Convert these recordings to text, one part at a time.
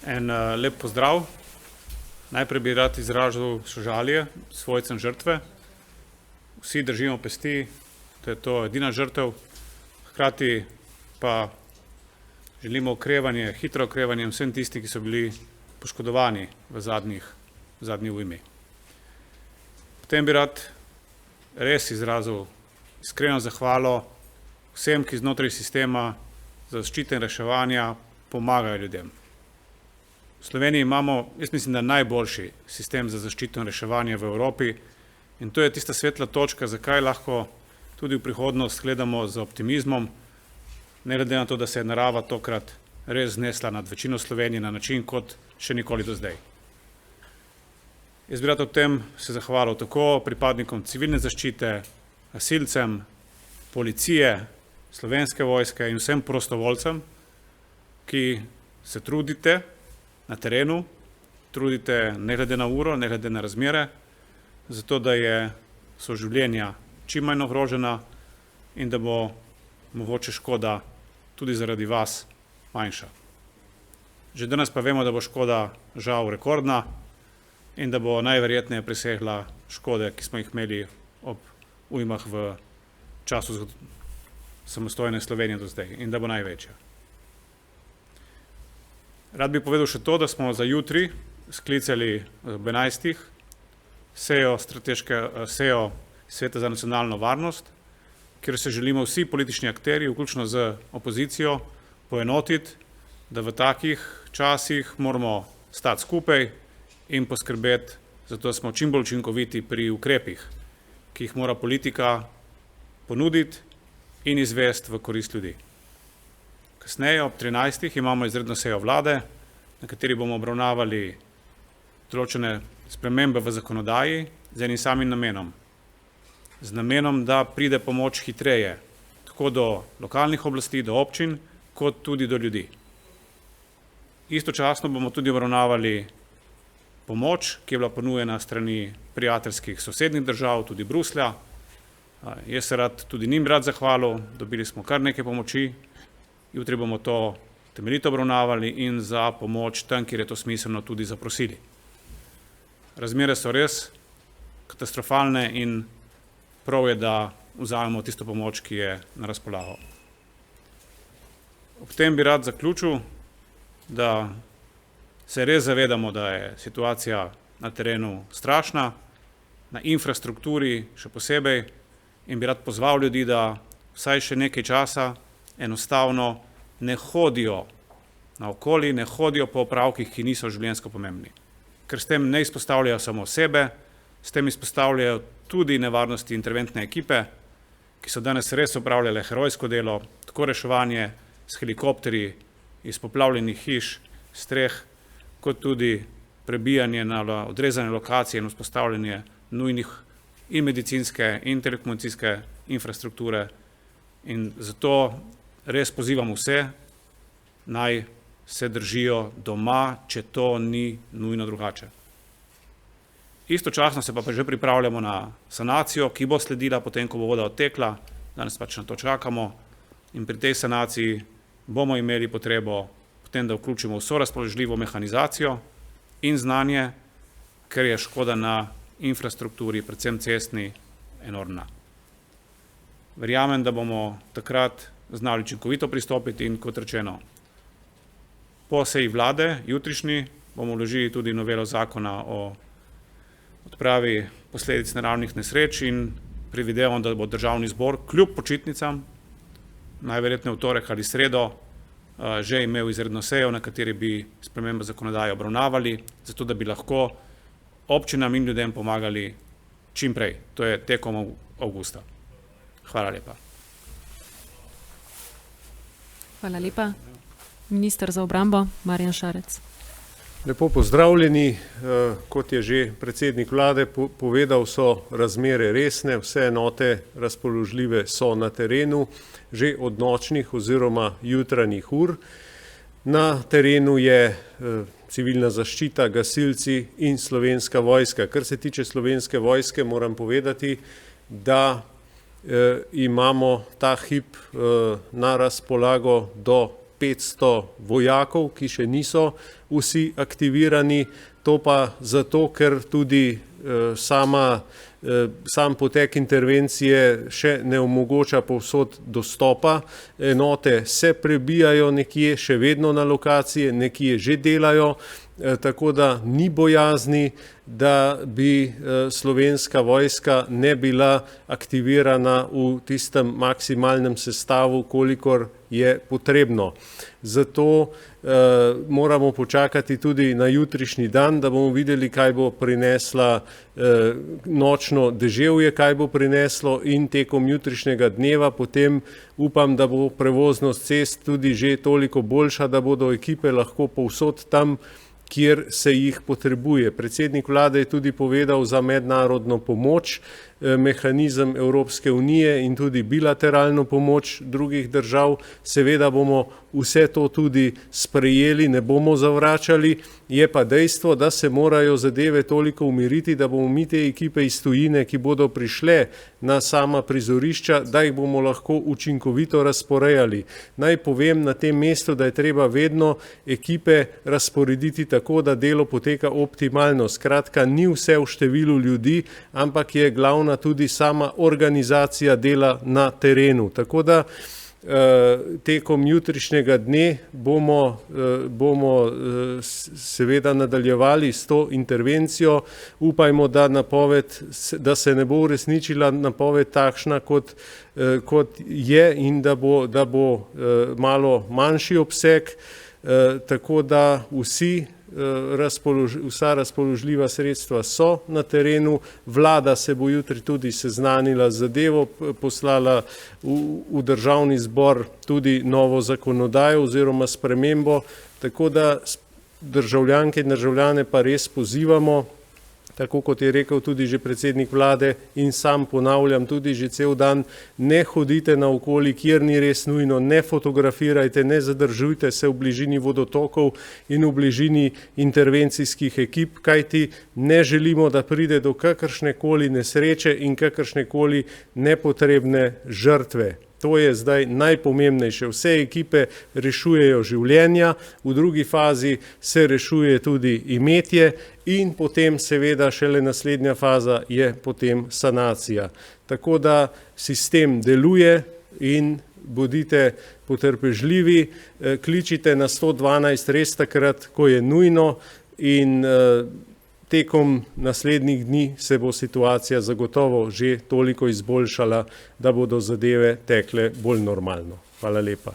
En lep pozdrav. Najprej bi rad izražal sožalje svojcem žrtve. Vsi držimo pesti, da je to edina žrtev. Hkrati pa želimo okrevanje, hitro okrevanje vsem tisti, ki so bili poškodovani v zadnji ujmi. Potem bi rad res izrazil iskreno zahvalo vsem, ki znotraj sistema za zaščite in reševanja pomagajo ljudem. V Sloveniji imamo, jaz mislim, da najboljši sistem za zaščito in reševanje v Evropi in to je tista svetla točka, zakaj lahko tudi v prihodnost gledamo z optimizmom, ne glede na to, da se je narava tokrat res znesla nad večino Slovenije na način, kot še nikoli do zdaj. Jaz bi rad ob tem se zahvalil tako pripadnikom civilne zaščite, gasilcem, policije, Slovenske vojske in vsem prostovoljcem, ki se trudite na terenu, trudite ne glede na uro, ne glede na razmere, zato da so življenja čim manj ogrožena in da bo mogoče škoda tudi zaradi vas manjša. Že danes pa vemo, da bo škoda žal rekordna in da bo najverjetneje presegla škode, ki smo jih imeli ob ujmah v času samostojne Slovenije do zdaj in da bo največja. Rad bi povedal še to, da smo za jutri sklicali ob 11. sejo Sveta za nacionalno varnost, kjer se želimo vsi politični akterji, vključno z opozicijo, poenotiti, da v takih časih moramo stati skupaj in poskrbeti za to, da smo čim bolj učinkoviti pri ukrepih, ki jih mora politika ponuditi in izvesti v korist ljudi. Kasneje ob 13. imamo izredno sejo vlade, na kateri bomo obravnavali določene spremembe v zakonodaji z enim samim namenom. Z namenom, da pride pomoč hitreje, tako do lokalnih oblasti, do občin, kot tudi do ljudi. Istočasno bomo tudi obravnavali pomoč, ki je bila ponujena strani prijateljskih sosednjih držav, tudi Bruslja. Jaz se tudi njim rad zahvalil, dobili smo kar nekaj pomoči. Jutri bomo to temeljito obravnavali in za pomoč tam, kjer je to smiselno, tudi zaprosili. Razmere so res katastrofalne in prav je, da vzamemo tisto pomoč, ki je na razpolago. Ob tem bi rad zaključil, da se res zavedamo, da je situacija na terenu strašna, na infrastrukturi še posebej, in bi rad pozval ljudi, da vsaj še nekaj časa enostavno ne hodijo naokoli, ne hodijo po opravkih, ki niso življenjsko pomembni. Ker s tem ne izpostavljajo samo sebe, s tem izpostavljajo tudi nevarnosti interventne ekipe, ki so danes res opravljale herojsko delo, tako reševanje s helikopterji iz poplavljenih hiš, streh, kot tudi prebijanje na odrezane lokacije in vzpostavljanje nujnih in medicinske in telekomunikacijske infrastrukture. In zato res pozivam vse, naj se držijo doma, če to ni nujno drugače. Istočasno se pa že pripravljamo na sanacijo, ki bo sledila potem, ko bo voda odtekla, danes pač na to čakamo in pri tej sanaciji bomo imeli potrebo potem, da vključimo vso razpoložljivo mehanizacijo in znanje, ker je škoda na infrastrukturi, predvsem cestni, enormna. Verjamem, da bomo takrat znali učinkovito pristopiti in kot rečeno, po seji vlade, jutrišnji, bomo vložili tudi novelo zakona o odpravi posledic naravnih nesreč in predvidevam, da bo Državni zbor kljub počitnicam, najverjetneje v torek ali sredo, že imel izredno sejo, na kateri bi spremembe zakonodaje obravnavali, zato da bi lahko občinam in ljudem pomagali čim prej, to je tekom avgusta. Hvala lepa. Hvala lepa. Minister za obrambo, Marjan Šarec. Lepo pozdravljeni. Kot je že predsednik vlade povedal, so razmere resne, vse enote razpoložljive so na terenu, že od nočnih oziroma jutranjih ur. Na terenu je civilna zaščita, gasilci in Slovenska vojska. Kar se tiče Slovenske vojske, moram povedati, da imamo ta hip na razpolago do 500 vojakov, ki še niso vsi aktivirani, to pa zato, ker tudi sam potek intervencije še ne omogoča povsod dostopa. Enote se prebijajo nekje, še vedno na lokacije, nekje že delajo, tako da ni bojazni, da bi Slovenska vojska ne bila aktivirana v tistem maksimalnem sestavu, kolikor je potrebno. Zato moramo počakati tudi na jutrišnji dan, da bomo videli, kaj bo prinesla nočno deževje, kaj bo prineslo, in tekom jutrišnjega dneva potem upam, da bo prevoznost cest tudi že toliko boljša, da bodo ekipe lahko povsod tam, kjer se jih potrebuje. Predsednik vlade je tudi povedal za mednarodno pomoč, mehanizem Evropske unije in tudi bilateralno pomoč drugih držav. Seveda bomo vse to tudi sprejeli, ne bomo zavračali, je pa dejstvo, da se morajo zadeve toliko umiriti, da bomo mi te ekipe iz tujine, ki bodo prišle na sama prizorišča, da jih bomo lahko učinkovito razporejali. Naj povem na tem mestu, da je treba vedno ekipe razporediti tako, da delo poteka optimalno. Skratka, ni vse v številu ljudi, ampak je glavna tudi sama organizacija dela na terenu. Tako da tekom jutrišnjega dne bomo seveda nadaljevali s to intervencijo. Upajmo, da se ne bo uresničila napoved takšna, kot je, in da bo malo manjši obseg, tako da vsa razpoložljiva sredstva so na terenu. Vlada se bo jutri tudi seznanila z zadevo, poslala v državni zbor tudi novo zakonodajo oziroma spremembo, tako da državljanke in državljane pa res pozivamo, tako kot je rekel tudi že predsednik vlade in sam ponavljam tudi že cel dan, ne hodite naokoli, kjer ni res nujno, ne fotografirajte, ne zadržujte se v bližini vodotokov in v bližini intervencijskih ekip, kajti ne želimo, da pride do kakršnekoli nesreče in kakršnekoli nepotrebne žrtve. To je zdaj najpomembnejše. Vse ekipe rešujejo življenja, v drugi fazi se rešuje tudi imetje in potem seveda šele naslednja faza je potem sanacija. Tako da sistem deluje in bodite potrpežljivi, kličite na 112 res takrat, ko je nujno, in tekom naslednjih dni se bo situacija zagotovo že toliko izboljšala, da bodo zadeve tekle bolj normalno. Hvala lepa.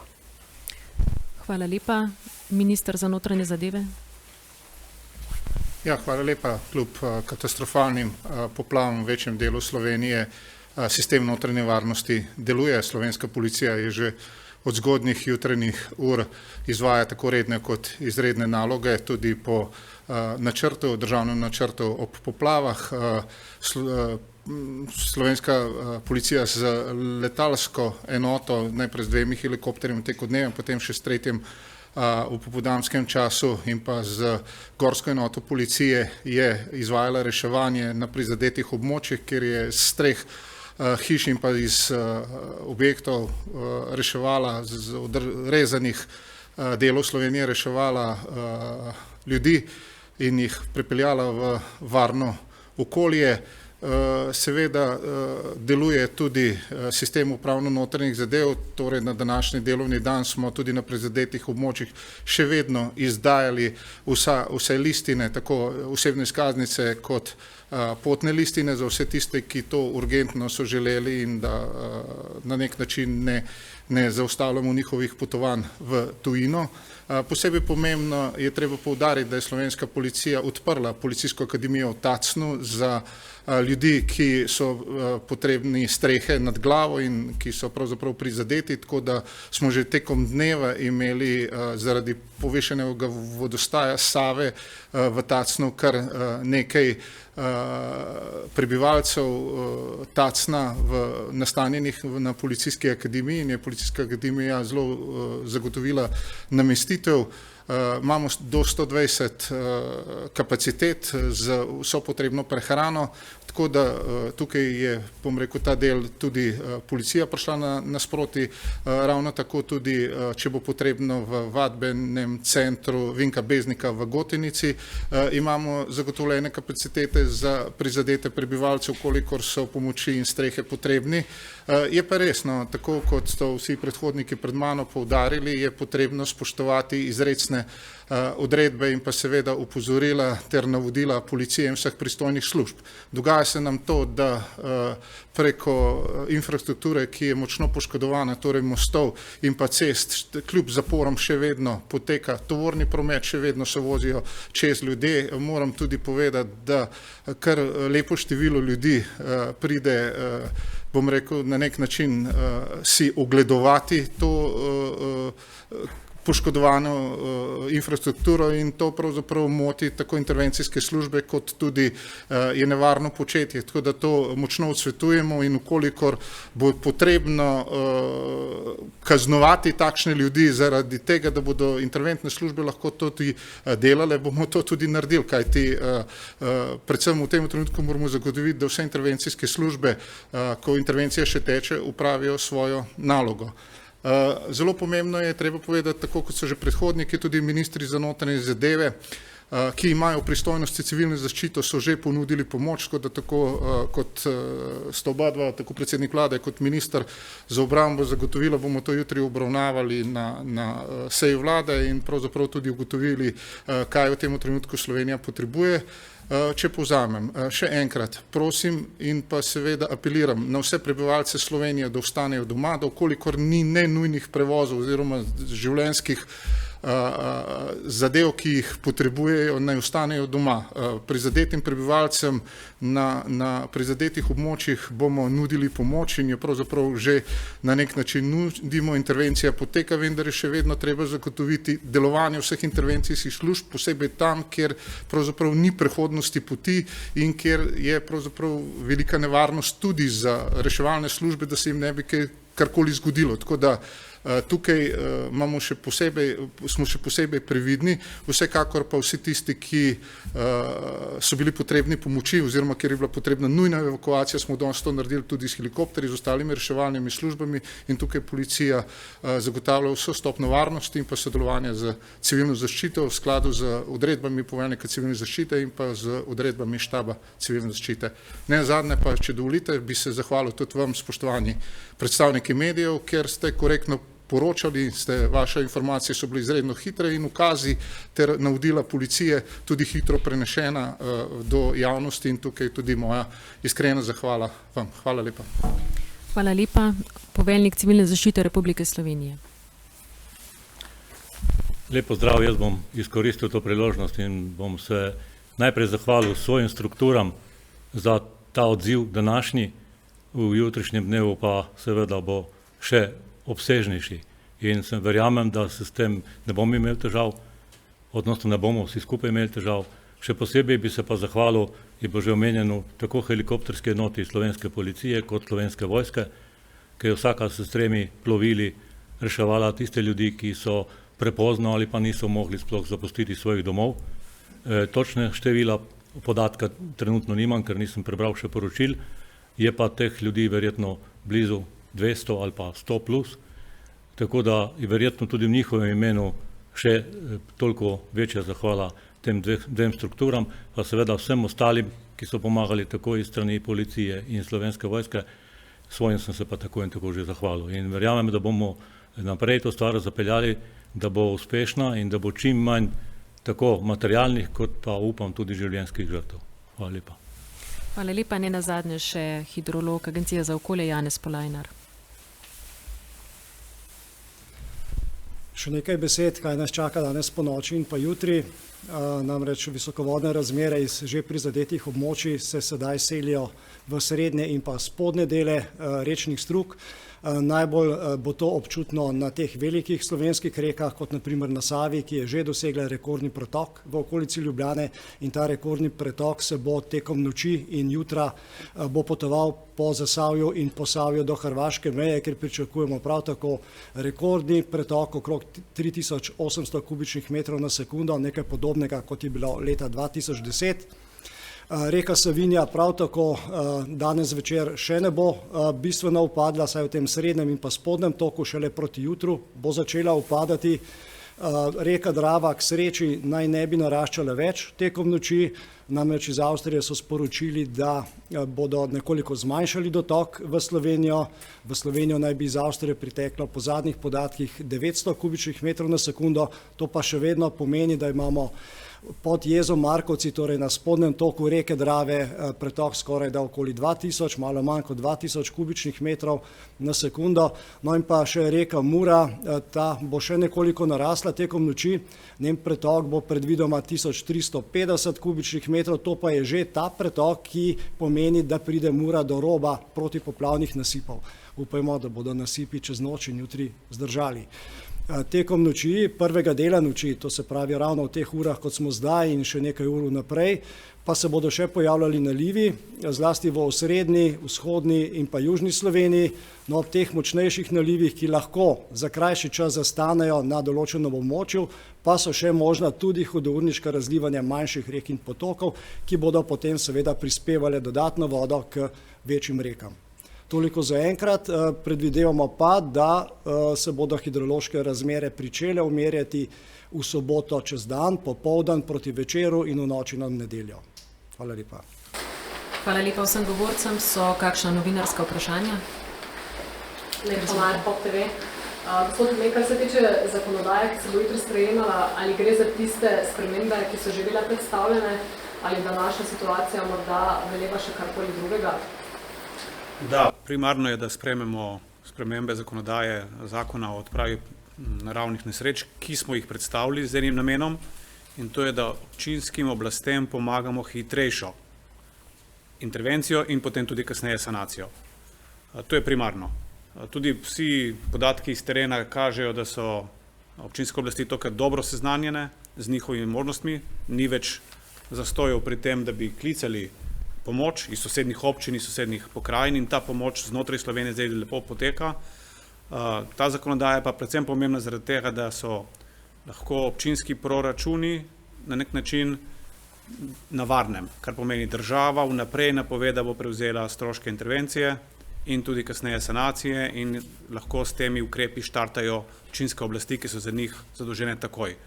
Hvala lepa. Minister za notranje zadeve. Ja, hvala lepa. Kljub katastrofalnim poplavam v večjem delu Slovenije sistem notranje varnosti deluje. Slovenska policija je že od zgodnjih jutranjih ur izvaja tako redne kot izredne naloge, tudi po državnem načrtu ob poplavah. Slovenska policija z letalsko enoto, najprej z 2 helikopterjem tekom dneva, potem še s 3 v popoldanskem času in pa z gorsko enoto policije je izvajala reševanje na prizadetih območjih, kjer je streh hiš in pa iz objektov reševala, z odrezanih delov Slovenije reševala ljudi in jih prepeljala v varno okolje. Seveda deluje tudi sistem upravno-notranjih zadev, torej na današnji delovni dan smo tudi na prizadetih območjih še vedno izdajali vse listine, tako osebne izkaznice kot potne listine za vse tiste, ki to urgentno so želeli in da na nek način ne zaustavljamo njihovih potovanj v tujino. Posebej pomembno je treba poudariti, da je slovenska policija odprla policijsko akademijo v Tacnu za ljudi, ki so potrebni strehe nad glavo in ki so pravzaprav prizadeti, tako da smo že tekom dneva imeli zaradi povešenega vodostaja Save v Tacnu kar nekaj prebivalcev Tacna nastanjenih na policijski akademiji in je policijska akademija zelo zagotovila namestitev. Imamo do 120 kapacitet z vso potrebno prehrano, Tako da tukaj je, bom rekel, ta del tudi policija prišla nasproti, ravno tako tudi, če bo potrebno v vadbenem centru Vinka Beznika v Gotenici, imamo zagotovljene kapacitete za prizadete prebivalce, kolikor so pomoči in strehe potrebni. Je pa resno, tako kot so vsi predhodniki pred mano poudarili, je potrebno spoštovati izrecne odredbe in pa seveda opozorila ter navodila policije in vseh pristojnih služb. Dogaja se nam to, da preko infrastrukture, ki je močno poškodovana, torej mostov in pa cest, kljub zaporom še vedno poteka tovorni promet, še vedno se vozijo čez ljudje. Moram tudi povedati, da kar lepo število ljudi pride, bom rekel, na nek način si ogledovati to poškodovano infrastrukturo in to pravzaprav moti tako intervencijske službe, kot tudi je nevarno početje. Tako da to močno odsvetujemo in ukolikor bo potrebno kaznovati takšne ljudi zaradi tega, da bodo interventne službe lahko to tudi delale, bomo to tudi naredili, kajti predvsem v tem trenutku moramo zagotoviti, da vse intervencijske službe, ko intervencija še teče, upravijo svojo nalogo. Zelo pomembno je treba povedati, tako kot so že predhodniki, tudi ministri za notranje zadeve, ki imajo pristojnosti civilne zaščite, so že ponudili pomoč, da tako kot sta oba dva, tako predsednik vlade kot minister za obrambo zagotovila, bomo to jutri obravnavali na seji vlade in pravzaprav tudi ugotovili, kaj v tem trenutku Slovenija potrebuje. Če povzamem, še enkrat prosim in pa seveda apeliram na vse prebivalce Slovenije, da ostanejo doma, da okolikor ni nenujnih prevozov oziroma življenjskih zadev, ki jih potrebujejo, naj ostanejo doma. Prizadetim prebivalcem na prizadetih območjih bomo nudili pomoč in jo pravzaprav že na nek način nudimo, intervencija poteka, vendar je še vedno treba zagotoviti delovanje vseh intervencijskih služb, posebej tam, kjer pravzaprav ni prehodnosti poti in kjer je pravzaprav velika nevarnost tudi za reševalne službe, da se jim ne bi karkoli zgodilo. Tako da tukaj smo še posebej previdni, vsekakor pa vsi tisti, ki so bili potrebni pomoči oziroma kjer je bila potrebna nujna evakuacija, smo danes to naredili tudi s helikopterji, z ostalimi reševalnimi službami in tukaj policija zagotavlja vso stopnjo varnosti in pa sodelovanja z civilno zaščito v skladu z odredbami poveljnika civilne zaščite in pa z odredbami štaba civilne zaščite. Nenazadnje pa, če dovolite, bi se zahvalil tudi vam, spoštovani predstavniki medijev, ker ste korektno poročali, vaše informacije so bile izredno hitre in ukazi ter navodila policije tudi hitro prenešena do javnosti in tukaj tudi moja iskrena zahvala vam. Hvala lepa. Hvala lepa. Poveljnik civilne zaščite Republike Slovenije. Lep pozdrav, jaz bom izkoristil to priložnost in bom se najprej zahvalil svojim strukturam za ta odziv današnji, v jutrišnjem dnevu pa seveda bo še obsežnejši in verjamem, da se s tem ne bomo imeli težav, odnosno ne bomo vsi skupaj imeli težav. Še posebej bi se pa zahvalil, je bo že omenjeno, tako helikopterske enoti Slovenske policije kot Slovenske vojske, ki je vsaka s tremi plovili reševala tiste ljudi, ki so prepozno ali pa niso mogli sploh zapustiti svojih domov. Točne števila podatka trenutno nimam, ker nisem prebral še poročil, je pa teh ljudi verjetno blizu 200 ali pa 100 plus, tako da je verjetno tudi v njihovem imenu še toliko večja zahvala tem dvem strukturam, pa seveda vsem ostalim, ki so pomagali tako iz strani policije in Slovenske vojske, svojim sem se pa tako in tako že zahvalil. In verjamem, da bomo naprej to stvar zapeljali, da bo uspešna in da bo čim manj tako materialnih, kot pa upam tudi življenjskih žrtev. Hvala lepa. Hvala lepa, ne nazadnje še hidrolog Agencije za okolje Janez Polajnar. Še nekaj besed, kaj nas čaka danes po noči in pa jutri. Namreč visokovodne razmere iz že prizadetih območij se sedaj selijo v srednje in pa spodnje dele rečnih strug. Najbolj bo to občutno na teh velikih slovenskih rekah, kot naprimer na Savi, ki je že dosegla rekordni pretok v okolici Ljubljane in ta rekordni pretok se bo tekom noči in jutra bo potoval po Zasavju in Posavju do hrvaške meje, kjer pričakujemo prav tako rekordni pretok okrog 3800 kubičnih metrov na sekundo, nekaj podobnega, kot je bilo leta 2010. Reka Savinja prav tako danes večer še ne bo bistveno upadla, saj v tem srednjem in pa spodnjem toku šele proti jutru bo začela upadati. Reka Drava k sreči naj ne bi naraščala več tekom noči, namreč iz Avstrije so sporočili, da bodo nekoliko zmanjšali dotok v Slovenijo. V Slovenijo naj bi iz Avstrije priteklo po zadnjih podatkih 900 kubičnih metrov na sekundo, to pa še vedno pomeni, da imamo pod jezo Markovci, torej na spodnjem toku reke Drave, pretok skoraj da okoli 2000, malo manj kot 2000 kubičnih metrov na sekundo. No in pa še reka Mura, ta bo še nekoliko narasla tekom noči, njen pretok bo predvidoma 1350 kubičnih metrov, to pa je že ta pretok, ki pomeni, da pride Mura do roba protipoplavnih nasipov. Upajmo, da bodo nasipi čez noč in jutri zdržali. Tekom noči, prvega dela noči, to se pravi ravno v teh urah, kot smo zdaj in še nekaj ur naprej, pa se bodo še pojavljali nalivi, zlasti v osrednji, vzhodni in pa južni Sloveniji. No, ob teh močnejših nalivih, ki lahko za krajši čas zastanejo na določenem območju, pa so še možna tudi hudourniška razlivanja manjših rek in potokov, ki bodo potem seveda prispevale dodatno vodo k večjim rekam. Toliko za enkrat, predvidevamo pa, da se bodo hidrološke razmere pričele umirjati v soboto čez dan, popoldan proti večeru in v noči na nedeljo. Hvala lepa. Hvala lepa vsem govorcem. So kakšna novinarska vprašanja? Lepo Maja, Pop TV. Gospod Mek, kar se tiče zakonodaje, ki se bo jutri sprejemala, ali gre za tiste spremembe, ki so že bile predstavljene, ali današnja situacija morda veleva še karkoli drugega? Da, primarno je, da sprejmemo spremembe zakonodaje zakona o odpravi naravnih nesreč, ki smo jih predstavili z enim namenom, in to je, da občinskim oblastem pomagamo hitrejšo intervencijo in potem tudi kasneje sanacijo. To je primarno. Tudi vsi podatki iz terena kažejo, da so občinske oblasti tokrat dobro seznanjene z njihovimi možnostmi, ni več zastojev pri tem, da bi klicali pomoč iz sosednjih občin, iz sosednjih pokrajin, in ta pomoč znotraj Slovenije zdaj lepo poteka. Ta zakonodaja je pa predvsem pomembna zaradi tega, da so lahko občinski proračuni na nek način na varnem, kar pomeni država vnaprej napove, da bo prevzela stroške intervencije in tudi kasneje sanacije, in lahko s temi ukrepi štartajo občinske oblasti, ki so za njih zadolžene takoj.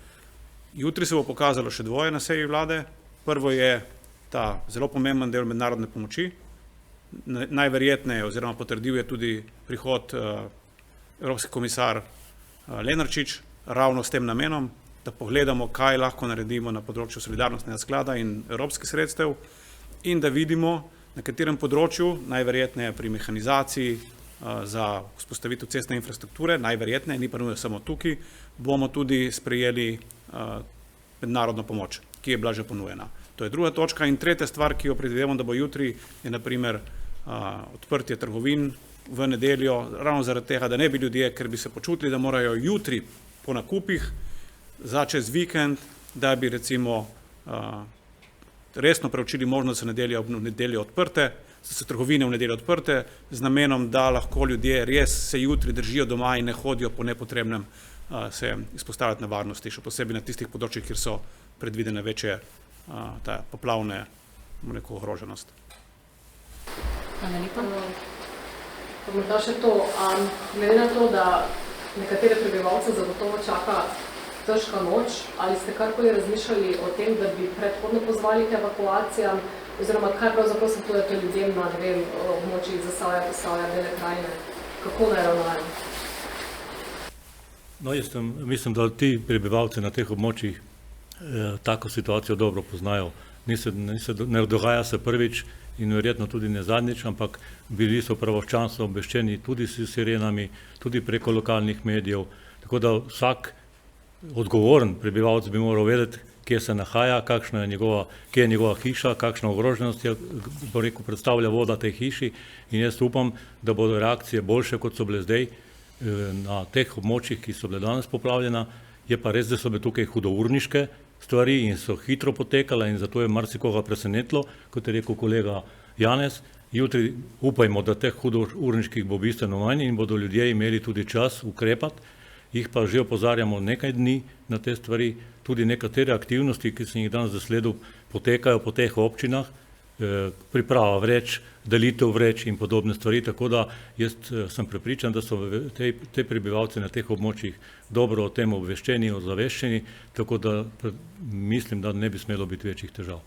Jutri se bo pokazalo še dvoje na seji vlade. Prvo je ta zelo pomemben del mednarodne pomoči. Najverjetneje, oziroma potrdil je tudi prihod evropski komisar Lenarčič ravno s tem namenom, da pogledamo, kaj lahko naredimo na področju solidarnostnega sklada in evropskih sredstev, in da vidimo, na katerem področju, najverjetneje pri mehanizaciji za vzpostavitev cestne infrastrukture, najverjetneje, ni pa nujno samo tukaj, bomo tudi sprejeli mednarodno pomoč, ki je bila že ponujena. To je druga točka. In tretja stvar, ki jo predvidevamo, da bo jutri, je na primer odprtje trgovin v nedeljo, ravno zaradi tega, da ne bi ljudje, ker bi se počutili, da morajo jutri po nakupih za čez vikend, da bi recimo resno preučili možnost, da so v nedeljo odprte, da so trgovine v nedeljo odprte, z namenom, da lahko ljudje res se jutri držijo doma in ne hodijo po nepotrebnem se izpostavljati nevarnosti, še posebej na tistih področjih, kjer so predvidene večje ta poplavne ogroženost. Hvala lepa. Pa morda še to, glede na to, da nekatere prebivalce zagotovo čaka težka noč, ali ste karkoli razmišljali o tem, da bi predhodno pozvali k evakuacijam, oziroma kaj pravzaprav svetujete ljudem na, ne vem, območjih Zasavja, Posavja, Bele krajine, kako naj ravnajo? No, mislim, da ti prebivalci na teh območjih tako situacijo dobro poznajo. Ne dogaja se prvič in verjetno tudi ne zadnjič, ampak bili so pravočasno obveščeni tudi s sirenami, tudi preko lokalnih medijev, tako da vsak odgovoren prebivalec bi moral vedeti, kje se nahaja, kje je njegova hiša, kakšna ogroženost je, predstavlja voda tej hiši, in jaz upam, da bodo reakcije boljše, kot so bile zdaj na teh območjih, ki so bile danes poplavljena. Je pa res, da so bile tukaj hudourniške stvari in so hitro potekale, in zato je marsikoga presenetilo, kot je rekel kolega Janez. Jutri upajmo, da teh hudourniških bo bistveno manj in bodo ljudje imeli tudi čas ukrepati. Jih pa že opozarjamo nekaj dni na te stvari, tudi nekatere aktivnosti, ki sem jih danes zasledil, potekajo po teh občinah, priprava vreč, delitev vreč in podobne stvari, tako da jaz sem prepričan, da so te prebivalci na teh območjih dobro o tem obveščeni, ozaveščeni, tako da mislim, da ne bi smelo biti večjih težav.